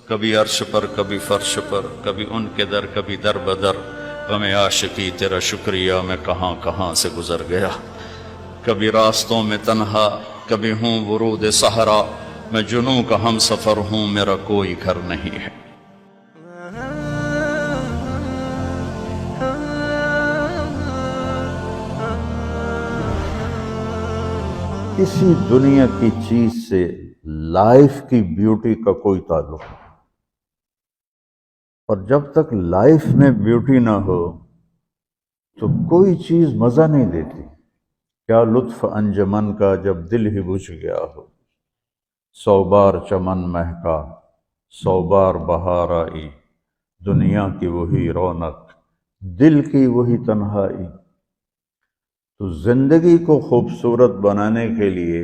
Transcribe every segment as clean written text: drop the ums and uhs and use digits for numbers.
کبھی عرش پر کبھی فرش پر، کبھی ان کے در کبھی در بدر، غم عاشقی تیرا شکریہ میں کہاں کہاں سے گزر گیا، کبھی راستوں میں تنہا کبھی ہوں ورود صحرا، میں جنوں کا ہم سفر ہوں میرا کوئی گھر نہیں ہے۔ کسی دنیا کی چیز سے لائف کی بیوٹی کا کوئی تعلق نہیں، اور جب تک لائف میں بیوٹی نہ ہو تو کوئی چیز مزہ نہیں دیتی۔ کیا لطف انجمن کا جب دل ہی بجھ گیا ہو، 100 بار چمن مہکا 100 بار بہار آئی، دنیا کی وہی رونق دل کی وہی تنہائی۔ تو زندگی کو خوبصورت بنانے کے لیے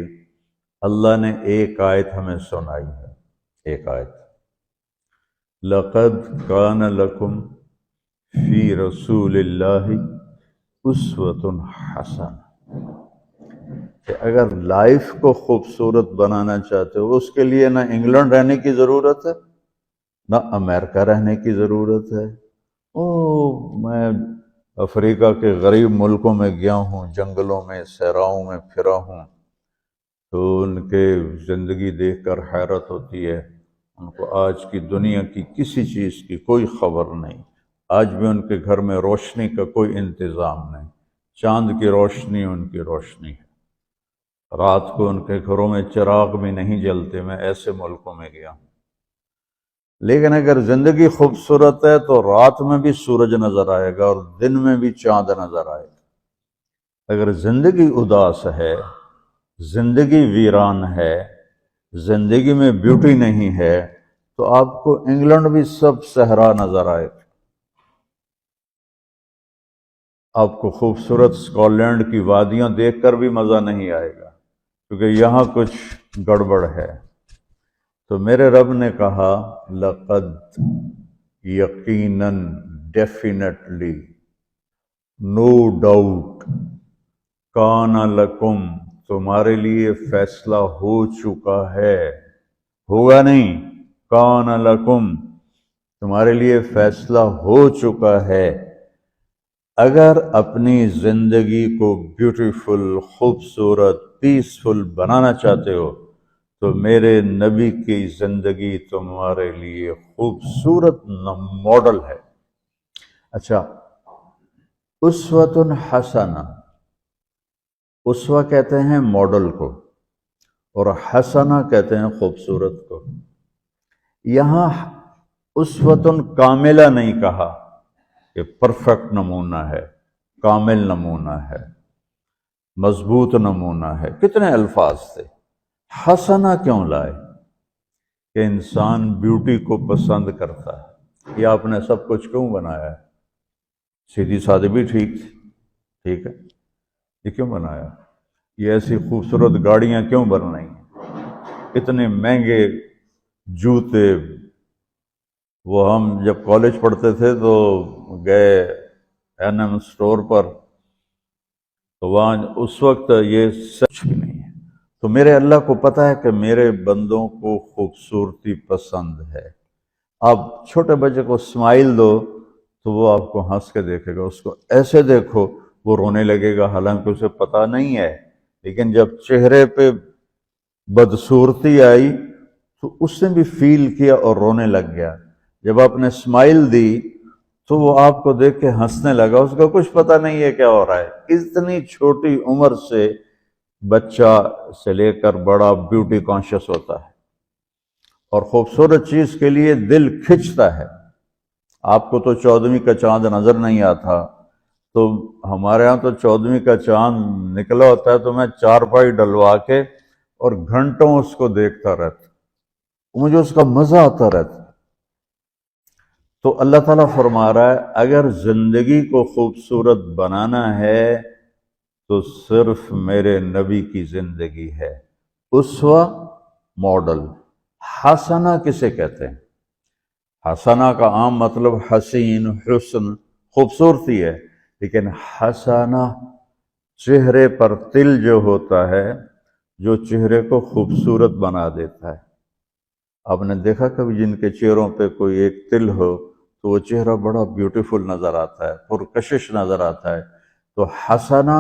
اللہ نے ایک آیت ہمیں سنائی ہے، ایک آیت، لَقَدْ كَانَ لَكُمْ فِي رَسُولِ اللَّهِ أُسْوَةٌ حَسَنَةٌ، کہ اگر لائف کو خوبصورت بنانا چاہتے ہو، اس کے لیے نہ انگلینڈ رہنے کی ضرورت ہے نہ امریکہ رہنے کی ضرورت ہے۔ میں افریقہ کے غریب ملکوں میں گیا ہوں، جنگلوں میں صحراؤں میں پھرا ہوں، تو ان کے زندگی دیکھ کر حیرت ہوتی ہے۔ ان کو آج کی دنیا کی کسی چیز کی کوئی خبر نہیں، آج بھی ان کے گھر میں روشنی کا کوئی انتظام نہیں، چاند کی روشنی ان کی روشنی ہے، رات کو ان کے گھروں میں چراغ بھی نہیں جلتے۔ میں ایسے ملکوں میں گیا ہوں۔ لیکن اگر زندگی خوبصورت ہے تو رات میں بھی سورج نظر آئے گا اور دن میں بھی چاند نظر آئے گا۔ اگر زندگی اداس ہے، زندگی ویران ہے، زندگی میں بیوٹی نہیں ہے، تو آپ کو انگلینڈ بھی سب صحرا نظر آئے گا۔ آپ کو خوبصورت اسکاٹ لینڈ کی وادیاں دیکھ کر بھی مزہ نہیں آئے گا، کیونکہ یہاں کچھ گڑبڑ ہے۔ تو میرے رب نے کہا لقد، یقیناً، ڈیفینیٹلی، نو ڈاؤٹ، کان لکم، تمہارے لیے فیصلہ ہو چکا ہے، ہوگا نہیں، کان لکم، تمہارے لیے فیصلہ ہو چکا ہے۔ اگر اپنی زندگی کو بیوٹیفل، خوبصورت، پیسفل بنانا چاہتے ہو تو میرے نبی کی زندگی تمہارے لیے خوبصورت ماڈل ہے۔ اچھا، اسوۃ حسنہ، اسوہ کہتے ہیں ماڈل کو، اور حسنہ کہتے ہیں خوبصورت کو۔ یہاں اسوۃ کاملہ نہیں کہا کہ پرفیکٹ نمونہ ہے، کامل نمونہ ہے، مضبوط نمونہ ہے، کتنے الفاظ تھے۔ حسنہ کیوں لائے؟ کہ انسان بیوٹی کو پسند کرتا ہے۔ یہ آپ نے سب کچھ کیوں بنایا ہے؟ سیدھی سادی بھی ٹھیک تھی، ٹھیک ہے، یہ کیوں بنایا؟ یہ ایسی خوبصورت گاڑیاں کیوں بن رہی ہیں؟ اتنے مہنگے جوتے، وہ ہم جب کالج پڑھتے تھے تو گئے این اسٹور پر، تو وہاں اس وقت یہ سچ بھی نہیں ہے۔ تو میرے اللہ کو پتہ ہے کہ میرے بندوں کو خوبصورتی پسند ہے۔ آپ چھوٹے بچے کو اسمائل دو تو وہ آپ کو ہنس کے دیکھے گا، اس کو ایسے دیکھو وہ رونے لگے گا، حالانکہ اسے پتہ نہیں ہے، لیکن جب چہرے پہ بدصورتی آئی تو اس نے بھی فیل کیا اور رونے لگ گیا۔ جب آپ نے اسمائل دی تو وہ آپ کو دیکھ کے ہنسنے لگا، اس کو کچھ پتہ نہیں ہے کیا ہو رہا ہے۔ اتنی چھوٹی عمر سے بچہ سے لے کر بڑا بیوٹی کانشیس ہوتا ہے، اور خوبصورت چیز کے لیے دل کھنچتا ہے۔ آپ کو تو 14ویں کا چاند نظر نہیں آتا، تو ہمارے ہاں تو 14ویں کا چاند نکلا ہوتا ہے تو میں چارپائی ڈلوا کے اور گھنٹوں اس کو دیکھتا رہتا، مجھے اس کا مزہ آتا رہتا۔ تو اللہ تعالیٰ فرما رہا ہے اگر زندگی کو خوبصورت بنانا ہے تو صرف میرے نبی کی زندگی ہے، اسوہ، ماڈل۔ حسنہ کسے کہتے ہیں؟ حسنہ کا عام مطلب حسین، حسن، خوبصورتی ہے، لیکن حسنہ چہرے پر تل جو ہوتا ہے، جو چہرے کو خوبصورت بنا دیتا ہے۔ آپ نے دیکھا کبھی جن کے چہروں پہ کوئی ایک تل ہو تو وہ چہرہ بڑا بیوٹیفل نظر آتا ہے، پرکشش نظر آتا ہے. تو حسنہ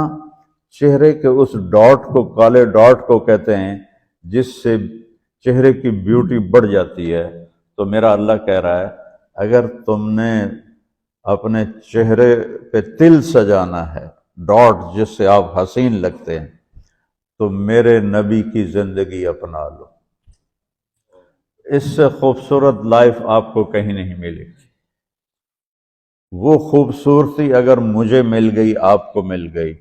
چہرے کے اس ڈاٹ کو، کالے ڈاٹ کو کہتے ہیں جس سے چہرے کی بیوٹی بڑھ جاتی ہے. تو میرا اللہ کہہ رہا ہے اگر تم نے اپنے چہرے پہ تل سجانا ہے، ڈاٹ جس سے آپ حسین لگتے ہیں، تو میرے نبی کی زندگی اپنا لو. اس سے خوبصورت لائف آپ کو کہیں نہیں ملے گی. وہ خوبصورتی اگر مجھے مل گئی، آپ کو مل گئی،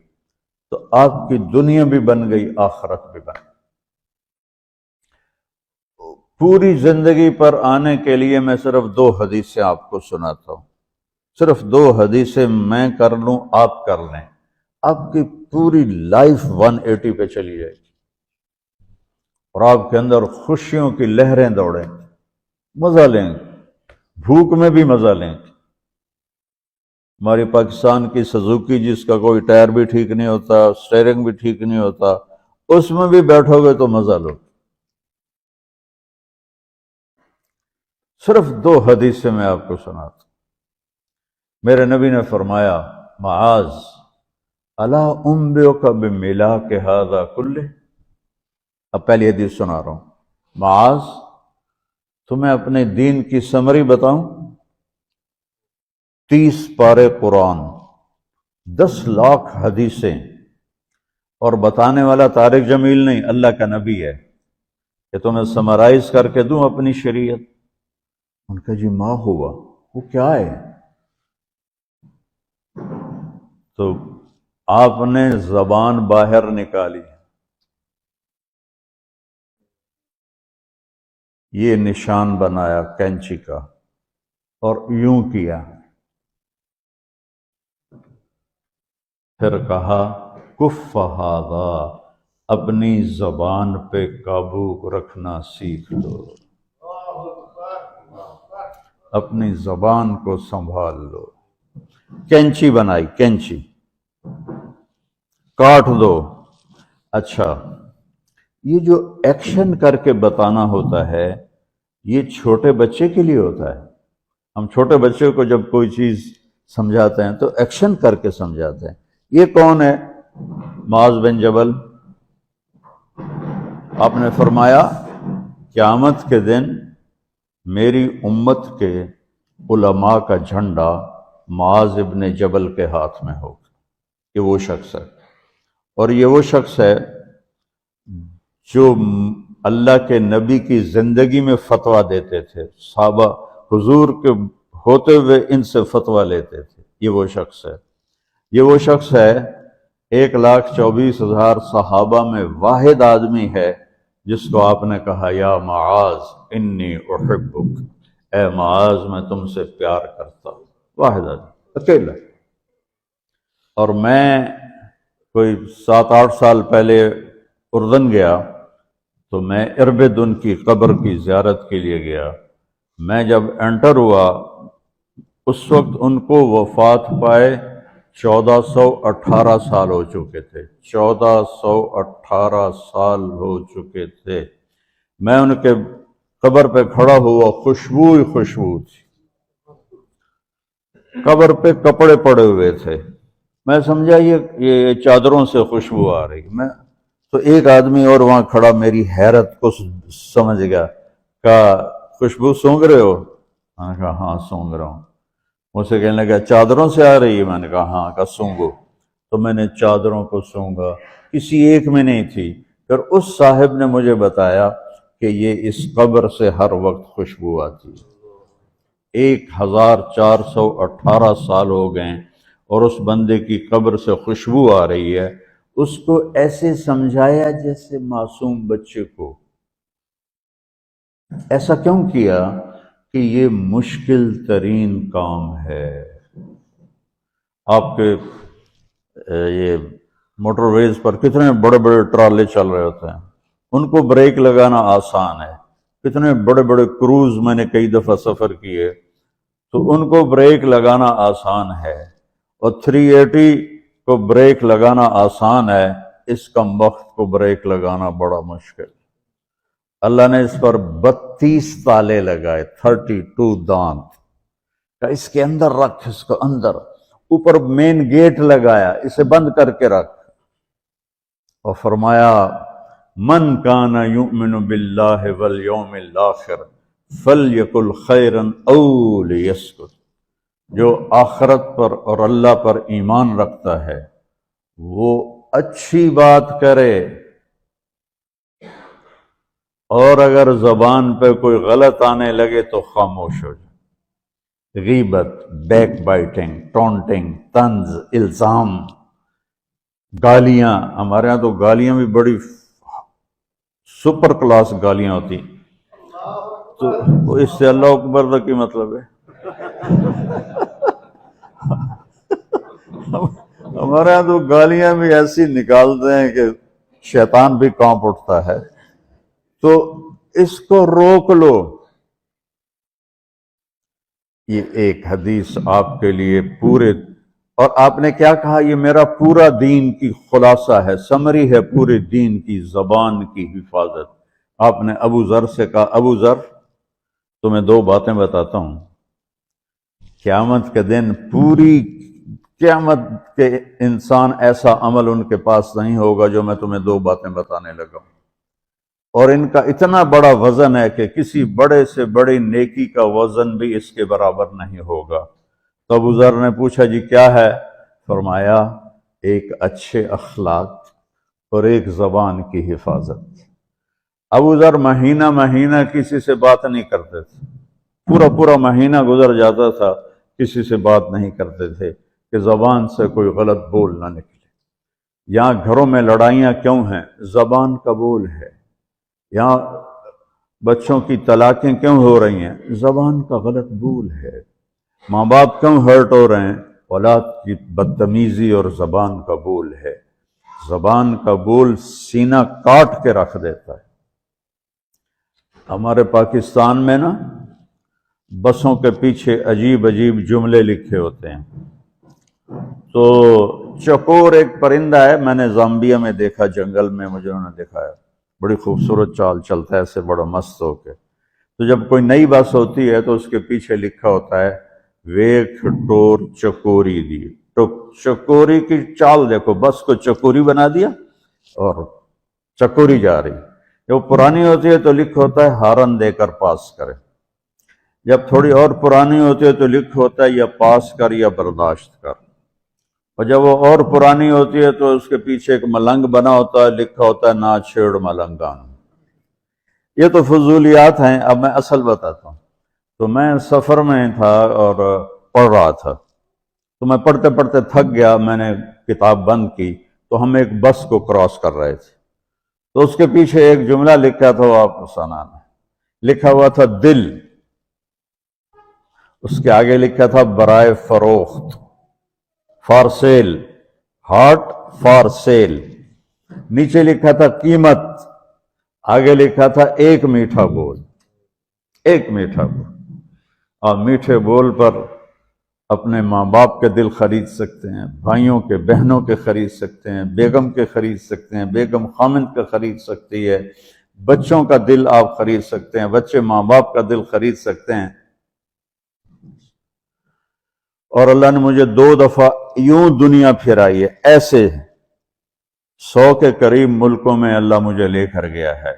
تو آپ کی دنیا بھی بن گئی، آخرت بھی بن گئی. پوری زندگی پر آنے کے لیے میں صرف 2 حدیثیں آپ کو سناتا ہوں. صرف 2 حدیثیں میں کر لوں، آپ کر لیں، آپ کی پوری لائف 180 پہ چلی جائے گی اور آپ کے اندر خوشیوں کی لہریں دوڑیں، مزہ لیں گے، بھوک میں بھی مزہ لیں گے. ہماری پاکستان کی سزوکی جس کا کوئی ٹائر بھی ٹھیک نہیں ہوتا، سٹیئرنگ بھی ٹھیک نہیں ہوتا، اس میں بھی بیٹھو گے تو مزہ لو. صرف 2 حدیثیں میں آپ کو سناتا ہوں. میرے نبی نے فرمایا معاذ الا انبئک بملاک ھذا کلہ. اب پہلی حدیث سنا رہا ہوں. معاذ تمہیں اپنے دین کی سمری بتاؤں؟ 30 پارے قرآن، 10 لاکھ حدیثیں، اور بتانے والا طارق جمیل نہیں، اللہ کا نبی ہے، کہ تمہیں سمرائز کر کے دوں اپنی شریعت. ان کا جی ما ہوا، وہ کیا ہے؟ تو آپ نے زبان باہر نکالی، یہ نشان بنایا کینچی کا اور یوں کیا، پھر کہا کف ھذا، اپنی زبان پہ قابو رکھنا سیکھ لو، اپنی زبان کو سنبھال لو. کینچی بنائی، کینچی، کاٹ دو. اچھا، یہ جو ایکشن کر کے بتانا ہوتا ہے یہ چھوٹے بچے کے لیے ہوتا ہے. ہم چھوٹے بچے کو جب کوئی چیز سمجھاتے ہیں تو ایکشن کر کے سمجھاتے ہیں. یہ کون ہے؟ معاذ بن جبل. آپ نے فرمایا قیامت کے دن میری امت کے علماء کا جھنڈا معاذ ابن جبل کے ہاتھ میں ہوگا. یہ وہ شخص ہے، اور یہ وہ شخص ہے جو اللہ کے نبی کی زندگی میں فتویٰ دیتے تھے. صحابہ حضور کے ہوتے ہوئے ان سے فتویٰ لیتے تھے. یہ وہ شخص ہے. یہ وہ شخص ہے 1,24,000 صحابہ میں واحد آدمی ہے جس کو آپ نے کہا یا معاذ انی احبک، اے معاذ میں تم سے پیار کرتا ہوں. واحد آدمی، اکیلا. اور میں کوئی 7-8 سال پہلے اردن گیا تو میں اربدن کی قبر کی زیارت کے لیے گیا. میں جب انٹر ہوا اس وقت ان کو وفات پائے 1418 سال ہو چکے تھے. 1418 سال ہو چکے تھے. میں ان کے قبر پہ کھڑا ہوا، خوشبو ہی خوشبو تھی. قبر پہ کپڑے پڑے ہوئے تھے. میں سمجھا یہ چادروں سے خوشبو آ رہی. میں تو ایک آدمی اور وہاں کھڑا میری حیرت کو سمجھ گیا. کہا خوشبو سونگ رہے ہو؟ میں نے کہا ہاں سونگ رہا ہوں. مجھ سے کہنے لگا چادروں سے آ رہی ہے؟ میں نے کہا ہاں. کہا سونگو. تو میں نے چادروں کو سونگا، کسی ایک میں نہیں تھی. پھر اس صاحب نے مجھے بتایا کہ یہ اس قبر سے ہر وقت خوشبو آتی ہے. 1418 سال ہو گئے اور اس بندے کی قبر سے خوشبو آ رہی ہے. اس کو ایسے سمجھایا جیسے معصوم بچے کو. ایسا کیوں کیا؟ کہ یہ مشکل ترین کام ہے. آپ کے یہ موٹر ویز پر کتنے بڑے بڑے ٹرالے چل رہے ہوتے ہیں، ان کو بریک لگانا آسان ہے. کتنے بڑے بڑے کروز میں نے کئی دفعہ سفر کیے تو ان کو بریک لگانا آسان ہے، اور 380 کو بریک لگانا آسان ہے، اس کم وقت کو بریک لگانا بڑا مشکل. اللہ نے اس پر 32 تالے لگائے، 32 دانت کا، اس کے اندر رکھ، اس کو اندر، اوپر مین گیٹ لگایا، اسے بند کر کے رکھ، اور فرمایا من کان یؤمن باللہ والیوم الآخر فلیقل خیرا او لیسکت، جو آخرت پر اور اللہ پر ایمان رکھتا ہے وہ اچھی بات کرے، اور اگر زبان پہ کوئی غلط آنے لگے تو خاموش ہو جائے۔ غیبت، بیک بائٹنگ، ٹونٹنگ، طنز، الزام، گالیاں، ہمارے ہاں تو گالیاں بھی بڑی سپر کلاس گالیاں ہوتی، تو اس سے اللہ اکبر کا کی مطلب ہے؟ ہمارے ہاں تو گالیاں بھی ایسی نکالتے ہیں کہ شیطان بھی کانپ اٹھتا ہے، تو اس کو روک لو۔ یہ ایک حدیث آپ کے لیے پورے، اور آپ نے کیا کہا؟ یہ میرا پورا دین کی خلاصہ ہے، سمری ہے پورے دین کی، زبان کی حفاظت۔ آپ نے ابو ذر سے کہا، ابو ذر تمہیں 2 باتیں بتاتا ہوں، قیامت کے دن پوری قیامت کے انسان ایسا عمل ان کے پاس نہیں ہوگا جو میں تمہیں 2 باتیں بتانے لگا ہوں، اور ان کا اتنا بڑا وزن ہے کہ کسی بڑے سے بڑی نیکی کا وزن بھی اس کے برابر نہیں ہوگا۔ تو ابو ذر نے پوچھا جی کیا ہے؟ فرمایا ایک اچھے اخلاق اور ایک زبان کی حفاظت۔ ابو ذر مہینہ مہینہ کسی سے بات نہیں کرتے تھے، پورا مہینہ گزر جاتا تھا کسی سے بات نہیں کرتے تھے کہ زبان سے کوئی غلط بول نہ نکلے۔ یہاں گھروں میں لڑائیاں کیوں ہیں؟ زبان کا بول ہے۔ یہاں بچوں کی طلاقیں کیوں ہو رہی ہیں؟ زبان کا غلط بول ہے۔ ماں باپ کیوں ہرٹ ہو رہے ہیں؟ اولاد کی بدتمیزی اور زبان کا بول ہے۔ زبان کا بول سینہ کاٹ کے رکھ دیتا ہے۔ ہمارے پاکستان میں نا بسوں کے پیچھے عجیب عجیب جملے لکھے ہوتے ہیں۔ تو چکور ایک پرندہ ہے، میں نے زامبیا میں دیکھا، جنگل میں مجھے انہوں نے دکھایا، بڑی خوبصورت چال چلتا ہے ایسے بڑا مست ہو کے۔ تو جب کوئی نئی بس ہوتی ہے تو اس کے پیچھے لکھا ہوتا ہے ویکھ ٹور چکوری دی، تو چکوری کی چال دیکھو، بس کو چکوری بنا دیا اور چکوری جا رہی۔ جب پرانی ہوتی ہے تو لکھ ہوتا ہے ہارن دے کر پاس کرے، جب تھوڑی اور پرانی ہوتی ہے تو لکھ ہوتا ہے یا پاس کر یا برداشت کر، اور جب وہ اور پرانی ہوتی ہے تو اس کے پیچھے ایک ملنگ بنا ہوتا ہے، لکھا ہوتا ہے نا چھیڑ ملنگان۔ یہ تو فضولیات ہیں، اب میں اصل بتاتا ہوں۔ تو میں سفر میں تھا اور پڑھ رہا تھا، تو میں پڑھتے پڑھتے تھک گیا، میں نے کتاب بند کی، تو ہم ایک بس کو کراس کر رہے تھے، تو اس کے پیچھے ایک جملہ لکھا تھا، وہ آپ کو سنانا ہے۔ لکھا ہوا تھا دل، اس کے آگے لکھا تھا برائے فروخت، for sale, heart for sale. نیچے لکھا تھا قیمت، آگے لکھا تھا ایک میٹھا بول، ایک میٹھا بول۔ اور میٹھے بول پر اپنے ماں باپ کے دل خرید سکتے ہیں، بھائیوں کے، بہنوں کے خرید سکتے ہیں، بیگم کے خرید سکتے ہیں، بیگم خامند کا خرید سکتی ہے، بچوں کا دل آپ خرید سکتے ہیں، بچے ماں باپ کا دل خرید سکتے ہیں۔ اور اللہ نے مجھے 2 دفعہ یوں دنیا پھرائی ہے، ایسے 100 کے قریب ملکوں میں اللہ مجھے لے کر گیا ہے۔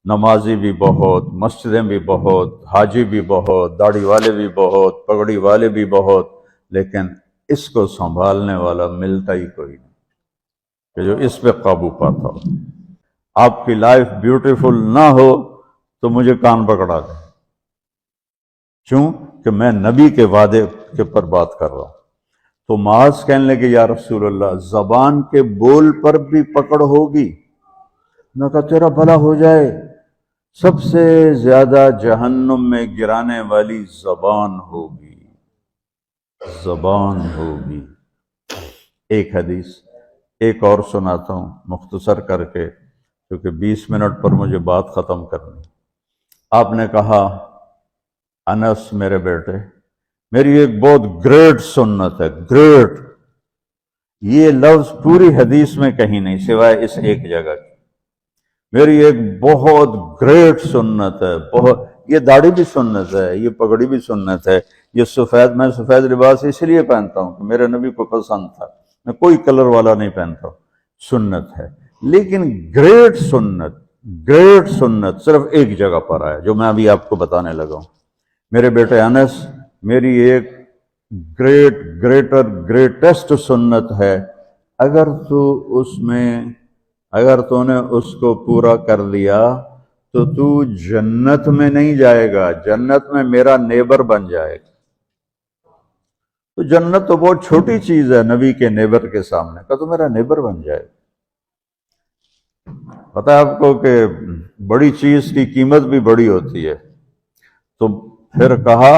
نمازی بھی بہت، مسجدیں بھی بہت، حاجی بھی بہت، داڑھی والے بھی بہت، پگڑی والے بھی بہت، لیکن اس کو سنبھالنے والا ملتا ہی کوئی نہیں کہ جو اس پہ قابو پاتا ہو۔ آپ کی لائف بیوٹیفل نہ ہو تو مجھے کان پکڑا دیں، کیوں کہ میں نبی کے وعدے کے پر بات کر رہا ہوں۔ تو معاذ کہنے لگے یا رسول اللہ زبان کے بول پر بھی پکڑ ہوگی؟ میں کہا تیرا بھلا ہو جائے، سب سے زیادہ جہنم میں گرانے والی زبان ہوگی، زبان ہوگی۔ ایک حدیث ایک اور سناتا ہوں مختصر کر کے، کیونکہ 20 منٹ پر مجھے بات ختم کرنی۔ آپ نے کہا انس میرے بیٹے، میری ایک بہت گریٹ سنت ہے، گریٹ، یہ لفظ پوری حدیث میں کہیں نہیں سوائے اس ایک جگہ کی۔ میری ایک بہت گریٹ سنت ہے، بہت، یہ داڑھی بھی سنت ہے، یہ پگڑی بھی سنت ہے، یہ سفید، میں سفید لباس اس لیے پہنتا ہوں کہ میرے نبی کو پسند تھا، میں کوئی کلر والا نہیں پہنتا، سنت ہے۔ لیکن گریٹ سنت صرف ایک جگہ پر ہے جو میں ابھی آپ کو بتانے لگا ہوں۔ میرے بیٹے انس، میری ایک گریٹسٹ سنت ہے، اگر تو نے اس کو پورا کر لیا تو تو جنت میں نہیں جائے گا، جنت میں میرا نیبر بن جائے گا۔ تو جنت تو بہت چھوٹی چیز ہے نبی کے نیبر کے سامنے، کہ تو میرا نیبر بن جائے گا۔ پتہ ہے آپ کو کہ بڑی چیز کی قیمت بھی بڑی ہوتی ہے۔ تو پھر کہا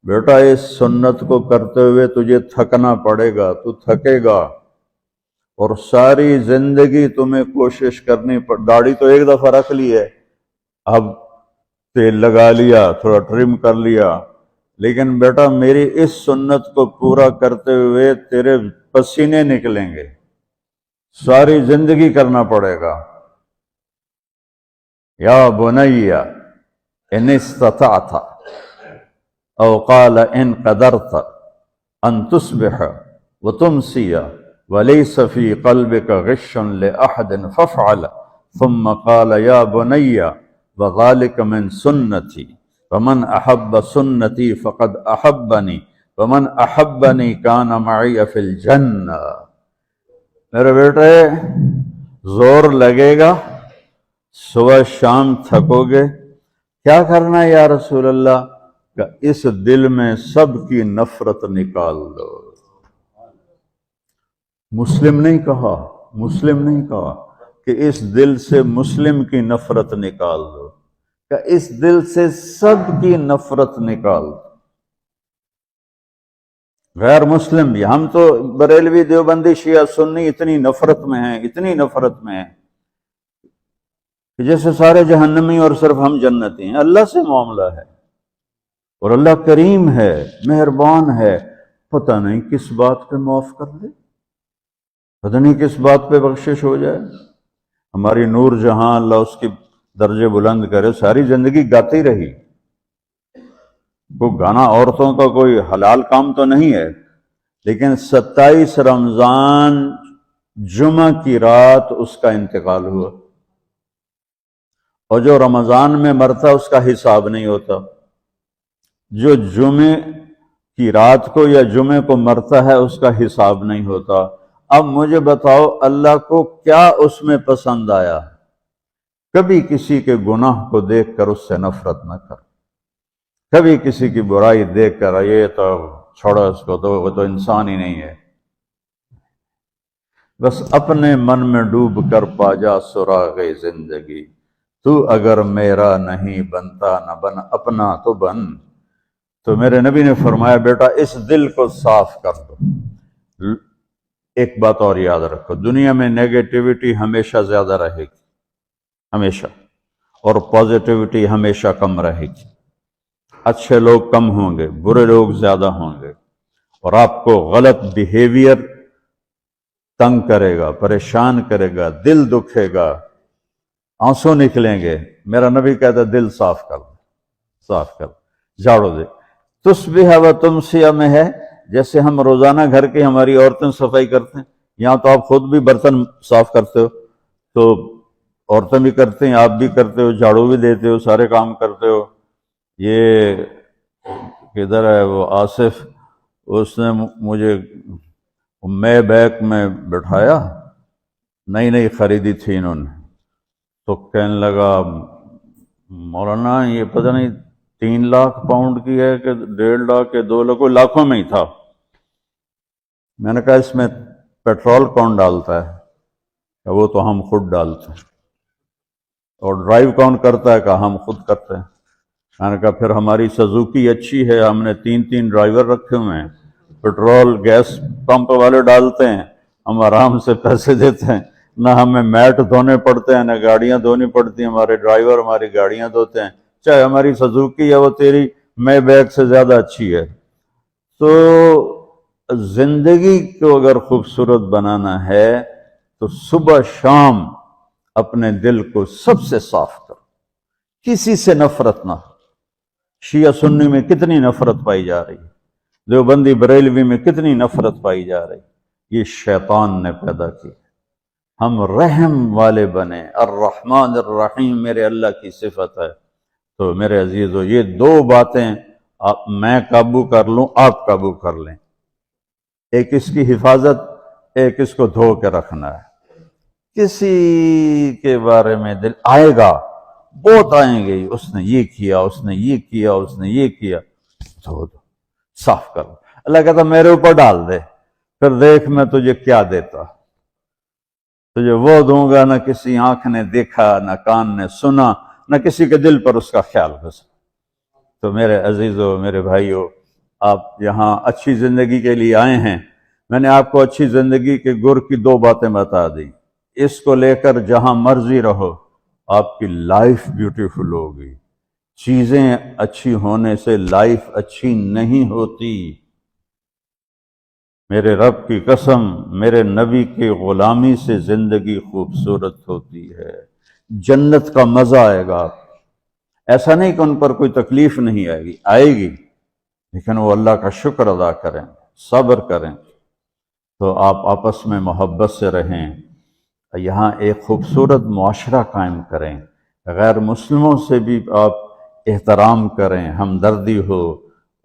بیٹا اس سنت کو کرتے ہوئے تجھے تھکنا پڑے گا، تو تھکے گا، اور ساری زندگی تمہیں کوشش کرنی داڑھی تو ایک دفعہ رکھ لی ہے، اب تیل لگا لیا، تھوڑا ٹرم کر لیا، لیکن بیٹا میری اس سنت کو پورا کرتے ہوئے تیرے پسینے نکلیں گے، ساری زندگی کرنا پڑے گا۔ یا بنی ان استطعت او قال ان قدرت ان تصبح وتمسی وليس في قلبك غش لأحد فافعل، ثم قال يا بني وذلك من سنتي ومن أحب سنتي فقد أحبني ومن أحبني كان معي في الجنة۔ میرے بیٹے زور لگے گا، صبح شام تھکو گے، کیا کرنا ہے یا رسول اللہ؟ کہ اس دل میں سب کی نفرت نکال دو۔ مسلم نہیں کہا کہ اس دل سے مسلم کی نفرت نکال دو، کہ اس دل سے سب کی نفرت نکال دو۔ غیر مسلم بھی، ہم تو بریلوی دیوبندی شیعہ سنی اتنی نفرت میں ہیں کہ جیسے سارے جہنمی اور صرف ہم جنتی ہیں۔ اللہ سے معاملہ ہے، اور اللہ کریم ہے، مہربان ہے، پتہ نہیں کس بات پہ معاف کر دے، پتہ نہیں کس بات پہ بخشش ہو جائے۔ ہماری نور جہاں، اللہ اس کی درجے بلند کرے، ساری زندگی گاتی رہی۔ وہ گانا عورتوں کا کوئی حلال کام تو نہیں ہے، لیکن 27 رمضان جمعہ کی رات اس کا انتقال ہوا، اور جو رمضان میں مرتا اس کا حساب نہیں ہوتا، جو جمعے کی رات کو یا جمعے کو مرتا ہے اس کا حساب نہیں ہوتا۔ اب مجھے بتاؤ اللہ کو کیا اس میں پسند آیا؟ کبھی کسی کے گناہ کو دیکھ کر اس سے نفرت نہ کر، کبھی کسی کی برائی دیکھ کر یہ تو چھوڑو اس کو، تو وہ تو انسان ہی نہیں ہے۔ بس اپنے من میں ڈوب کر پا جا سراغ زندگی، تو اگر میرا نہیں بنتا نہ بن اپنا تو بن۔ تو میرے نبی نے فرمایا بیٹا اس دل کو صاف کر دو۔ ایک بات اور یاد رکھو، دنیا میں نیگیٹیوٹی ہمیشہ زیادہ رہے گی، ہمیشہ، اور پازیٹیوٹی ہمیشہ کم رہے گی۔ اچھے لوگ کم ہوں گے، برے لوگ زیادہ ہوں گے، اور آپ کو غلط بیہیویئر تنگ کرے گا، پریشان کرے گا، دل دکھے گا، آنسو نکلیں گے۔ میرا نبی کہتا ہے دل صاف کر، جھاڑو دے۔ تصبح و تمسیہ میں ہے، جیسے ہم روزانہ گھر کی ہماری عورتیں صفائی کرتے ہیں، یہاں تو آپ خود بھی برتن صاف کرتے ہو، تو عورتیں بھی کرتے ہیں، آپ بھی کرتے ہو، جھاڑو بھی دیتے ہو، سارے کام کرتے ہو۔ یہ کدھر ہے وہ آصف، اس نے مجھے میں بیک میں بٹھایا، نئی خریدی تھی انہوں نے، تو کہنے لگا مولانا یہ پتہ نہیں 3 لاکھ پاؤنڈ کی ہے کہ 1.5 لاکھ کے 2 لاکھ، کوئی لاکھوں میں ہی تھا۔ میں نے کہا اس میں پیٹرول کون ڈالتا ہے؟ کہ وہ تو ہم خود ڈالتے ہیں۔ اور ڈرائیو کون کرتا ہے؟ کہ ہم خود کرتے ہیں۔ میں نے کہا پھر ہماری سزوکی اچھی ہے، ہم نے 3 ڈرائیور رکھے ہوئے ہیں، پیٹرول گیس پمپ والے ڈالتے ہیں، ہم آرام سے پیسے دیتے ہیں، نہ ہمیں میٹ دھونے پڑتے ہیں، نہ گاڑیاں دھونی پڑتی ہیں، ہمارے ڈرائیور ہماری گاڑیاں دھوتے ہیں، چاہے ہماری سزوکی ہے وہ تیری میں بیگ سے زیادہ اچھی ہے۔ تو زندگی کو اگر خوبصورت بنانا ہے تو صبح شام اپنے دل کو سب سے صاف کرو، کسی سے نفرت نہ ہو۔ شیعہ سنی میں کتنی نفرت پائی جا رہی ہے، دیوبندی بریلوی میں کتنی نفرت پائی جا رہی، یہ شیطان نے پیدا کی۔ ہم رحم والے بنے، الرحمن الرحیم میرے اللہ کی صفت ہے۔ تو میرے عزیزو، یہ دو باتیں میں قابو کر لوں، آپ قابو کر لیں، ایک اس کی حفاظت، ایک اس کو دھو کے رکھنا ہے۔ کسی کے بارے میں دل آئے گا، بہت آئیں گے، اس نے یہ کیا، اس نے یہ کیا، اس نے یہ کیا، دھو دو، صاف کرو۔ اللہ کہتا میرے اوپر ڈال دے، پھر دیکھ میں تجھے کیا دیتا، تجھے وہ دوں گا نہ کسی آنکھ نے دیکھا، نہ کان نے سنا، نہ کسی کے دل پر اس کا خیال گزرا۔ تو میرے عزیزو، میرے بھائیو، آپ یہاں اچھی زندگی کے لیے آئے ہیں۔ میں نے آپ کو اچھی زندگی کے گر کی دو باتیں بتا دی، اس کو لے کر جہاں مرضی رہو، آپ کی لائف بیوٹیفل ہوگی۔ چیزیں اچھی ہونے سے لائف اچھی نہیں ہوتی۔ میرے رب کی قسم، میرے نبی کی غلامی سے زندگی خوبصورت ہوتی ہے، جنت کا مزہ آئے گا۔ ایسا نہیں کہ ان پر کوئی تکلیف نہیں آئے گی، آئے گی، لیکن وہ اللہ کا شکر ادا کریں، صبر کریں۔ تو آپ آپس میں محبت سے رہیں، یہاں ایک خوبصورت معاشرہ قائم کریں، غیر مسلموں سے بھی آپ احترام کریں، ہمدردی ہو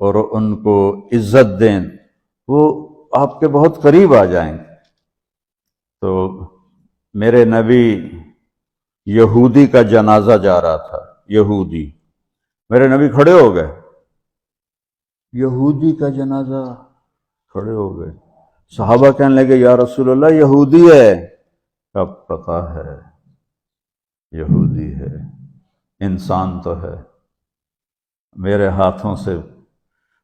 اور ان کو عزت دیں، وہ آپ کے بہت قریب آ جائیں گے۔ تو میرے نبی یہودی کا جنازہ جا رہا تھا، یہودی، میرے نبی کھڑے ہو گئے، یہودی کا جنازہ، کھڑے ہو گئے۔ صحابہ کہنے لگے یا رسول اللہ یہودی ہے، کب پتا ہے یہودی ہے، انسان تو ہے، میرے ہاتھوں سے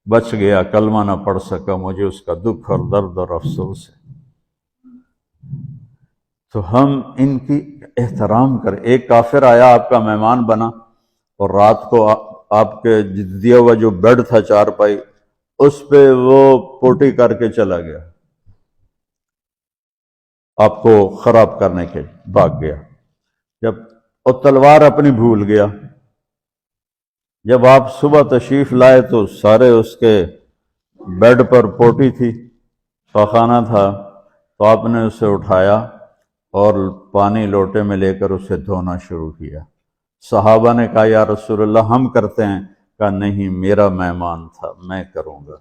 بچ گیا، کلمہ نہ پڑھ سکا، مجھے اس کا دکھ اور درد اور افسوس ہے۔ تو ہم ان کی احترام کریں۔ ایک کافر آیا، آپ کا مہمان بنا، اور رات کو آپ کے دیا ہوا جو بیڈ تھا چارپائی، اس پہ وہ پوٹی کر کے چلا گیا، آپ کو خراب کرنے کے بھاگ گیا۔ جب وہ تلوار اپنی بھول گیا، جب آپ صبح تشریف لائے تو سارے اس کے بیڈ پر پوٹی تھی، پاخانہ تھا، تو آپ نے اسے اٹھایا اور پانی لوٹے میں لے کر اسے دھونا شروع کیا۔ صحابہ نے کہا یا رسول اللہ ہم کرتے ہیں، کہا نہیں میرا مہمان تھا، میں کروں گا۔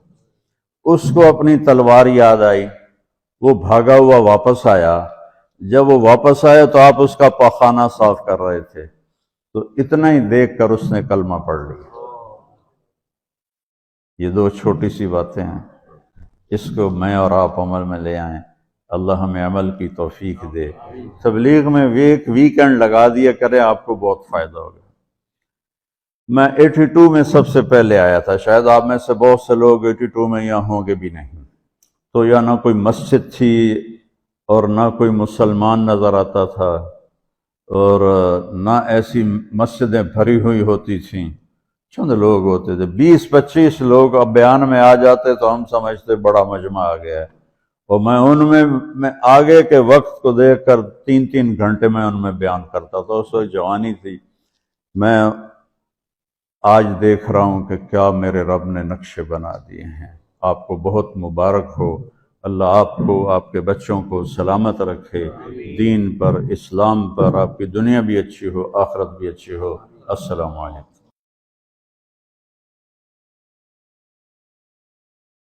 اس کو اپنی تلوار یاد آئی، وہ بھاگا ہوا واپس آیا۔ جب وہ واپس آیا تو آپ اس کا پاخانہ صاف کر رہے تھے، تو اتنا ہی دیکھ کر اس نے کلمہ پڑھ لیا۔ یہ دو چھوٹی سی باتیں ہیں، اس کو میں اور آپ عمل میں لے آئیں، اللہ ہمیں عمل کی توفیق دے۔ تبلیغ میں ایک ویکنڈ لگا دیا کریں، آپ کو بہت فائدہ ہوگا۔ میں 82 میں سب سے پہلے آیا تھا، شاید آپ میں سے بہت سے لوگ 82 میں یہاں ہوں گے بھی نہیں۔ تو یا نہ کوئی مسجد تھی اور نہ کوئی مسلمان نظر آتا تھا، اور نہ ایسی مسجدیں بھری ہوئی ہوتی تھیں، چند لوگ ہوتے تھے، 20-25 لوگ اب بیان میں آ جاتے تو ہم سمجھتے بڑا مجمع آ گیا ہے، اور میں ان میں آگے کے وقت کو دیکھ کر 3-3 گھنٹے میں ان میں بیان کرتا تھا۔ اس وقت جوانی تھی۔ میں آج دیکھ رہا ہوں کہ کیا میرے رب نے نقشے بنا دیے ہیں۔ آپ کو بہت مبارک ہو، اللہ آپ کو، آپ کے بچوں کو سلامت رکھے، دین پر، اسلام پر، آپ کی دنیا بھی اچھی ہو، آخرت بھی اچھی ہو۔ السلام علیکم۔